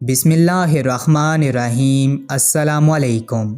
بسم اللہ الرحمن الرحیم۔ السلام علیکم۔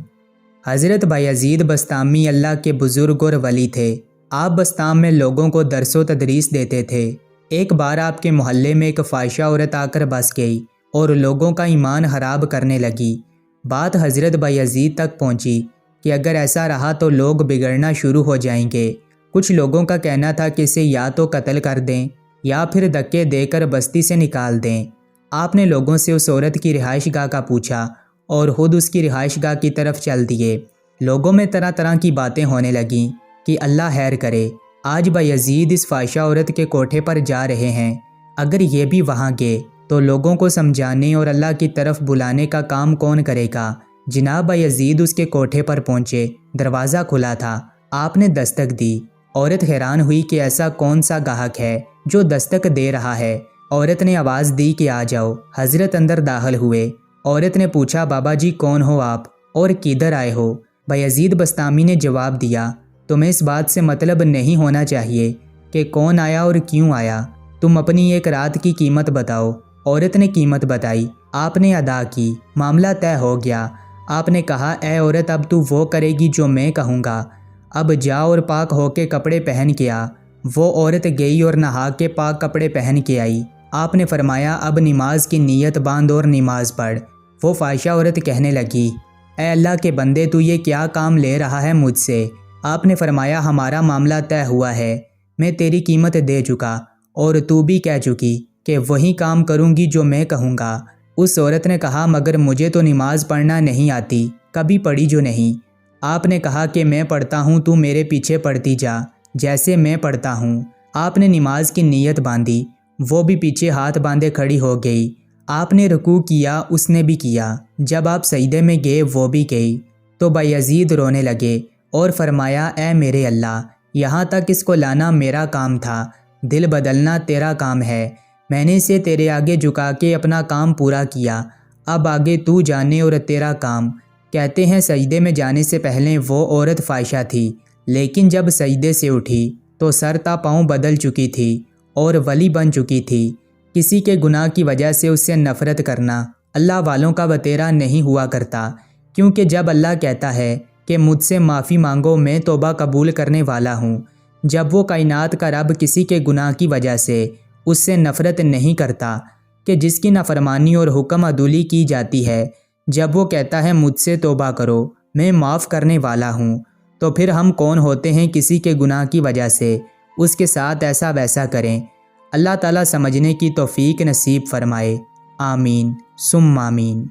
حضرت بایزید بسطامی اللہ کے بزرگ اور ولی تھے۔ آپ بسطام میں لوگوں کو درس و تدریس دیتے تھے۔ ایک بار آپ کے محلے میں ایک فاحشہ عورت آ کر بس گئی اور لوگوں کا ایمان خراب کرنے لگی۔ بات حضرت بایزید تک پہنچی کہ اگر ایسا رہا تو لوگ بگڑنا شروع ہو جائیں گے۔ کچھ لوگوں کا کہنا تھا کہ اسے یا تو قتل کر دیں یا پھر دھکے دے کر بستی سے نکال دیں۔ آپ نے لوگوں سے اس عورت کی رہائش گاہ کا پوچھا اور خود اس کی رہائش گاہ کی طرف چل دیے۔ لوگوں میں طرح طرح کی باتیں ہونے لگیں کہ اللہ خیر کرے، آج بایزید اس فاحشہ عورت کے کوٹھے پر جا رہے ہیں، اگر یہ بھی وہاں گئے تو لوگوں کو سمجھانے اور اللہ کی طرف بلانے کا کام کون کرے گا۔ جناب بایزید اس کے کوٹھے پر پہنچے، دروازہ کھلا تھا۔ آپ نے دستک دی۔ عورت حیران ہوئی کہ ایسا کون سا گاہک ہے جو دستک دے رہا ہے۔ عورت نے آواز دی کہ آ جاؤ۔ حضرت اندر داخل ہوئے۔ عورت نے پوچھا، بابا جی کون ہو آپ اور کدھر آئے ہو؟ بایزید بسطامی نے جواب دیا، تمہیں اس بات سے مطلب نہیں ہونا چاہیے کہ کون آیا اور کیوں آیا، تم اپنی ایک رات کی قیمت بتاؤ۔ عورت نے قیمت بتائی۔ آپ نے ادا کی۔ معاملہ طے ہو گیا۔ آپ نے کہا، اے عورت اب تو وہ کرے گی جو میں کہوں گا، اب جا اور پاک ہو کے کپڑے پہن کے آ۔ وہ عورت گئی اور نہا کے پاک کپڑے پہن کے آئی۔ آپ نے فرمایا، اب نماز کی نیت باندھ اور نماز پڑھ۔ وہ فاحشہ عورت کہنے لگی، اے اللہ کے بندے تو یہ کیا کام لے رہا ہے مجھ سے؟ آپ نے فرمایا، ہمارا معاملہ طے ہوا ہے، میں تیری قیمت دے چکا اور تو بھی کہہ چکی کہ وہی کام کروں گی جو میں کہوں گا۔ اس عورت نے کہا، مگر مجھے تو نماز پڑھنا نہیں آتی، کبھی پڑھی جو نہیں۔ آپ نے کہا کہ میں پڑھتا ہوں، تو میرے پیچھے پڑھتی جا جیسے میں پڑھتا ہوں۔ آپ نے نماز کی نیت باندھی۔ وہ بھی پیچھے ہاتھ باندھے کھڑی ہو گئی۔ آپ نے رکوع کیا، اس نے بھی کیا۔ جب آپ سجدے میں گئے، وہ بھی گئی۔ تو بایزید رونے لگے اور فرمایا، اے میرے اللہ، یہاں تک اس کو لانا میرا کام تھا، دل بدلنا تیرا کام ہے۔ میں نے اسے تیرے آگے جھکا کے اپنا کام پورا کیا، اب آگے تو جانے اور تیرا کام۔ کہتے ہیں سجدے میں جانے سے پہلے وہ عورت فاحشہ تھی، لیکن جب سجدے سے اٹھی تو سر تا پاؤں بدل چکی تھی اور ولی بن چکی تھی۔ کسی کے گناہ کی وجہ سے اس سے نفرت کرنا اللہ والوں کا وتیرہ نہیں ہوا کرتا، کیونکہ جب اللہ کہتا ہے کہ مجھ سے معافی مانگو، میں توبہ قبول کرنے والا ہوں، جب وہ کائنات کا رب کسی کے گناہ کی وجہ سے اس سے نفرت نہیں کرتا کہ جس کی نافرمانی اور حکم عدولی کی جاتی ہے، جب وہ کہتا ہے مجھ سے توبہ کرو، میں معاف کرنے والا ہوں، تو پھر ہم کون ہوتے ہیں کسی کے گناہ کی وجہ سے اس کے ساتھ ایسا ویسا کریں۔ اللہ تعالیٰ سمجھنے کی توفیق نصیب فرمائے۔ آمین ثم آمین۔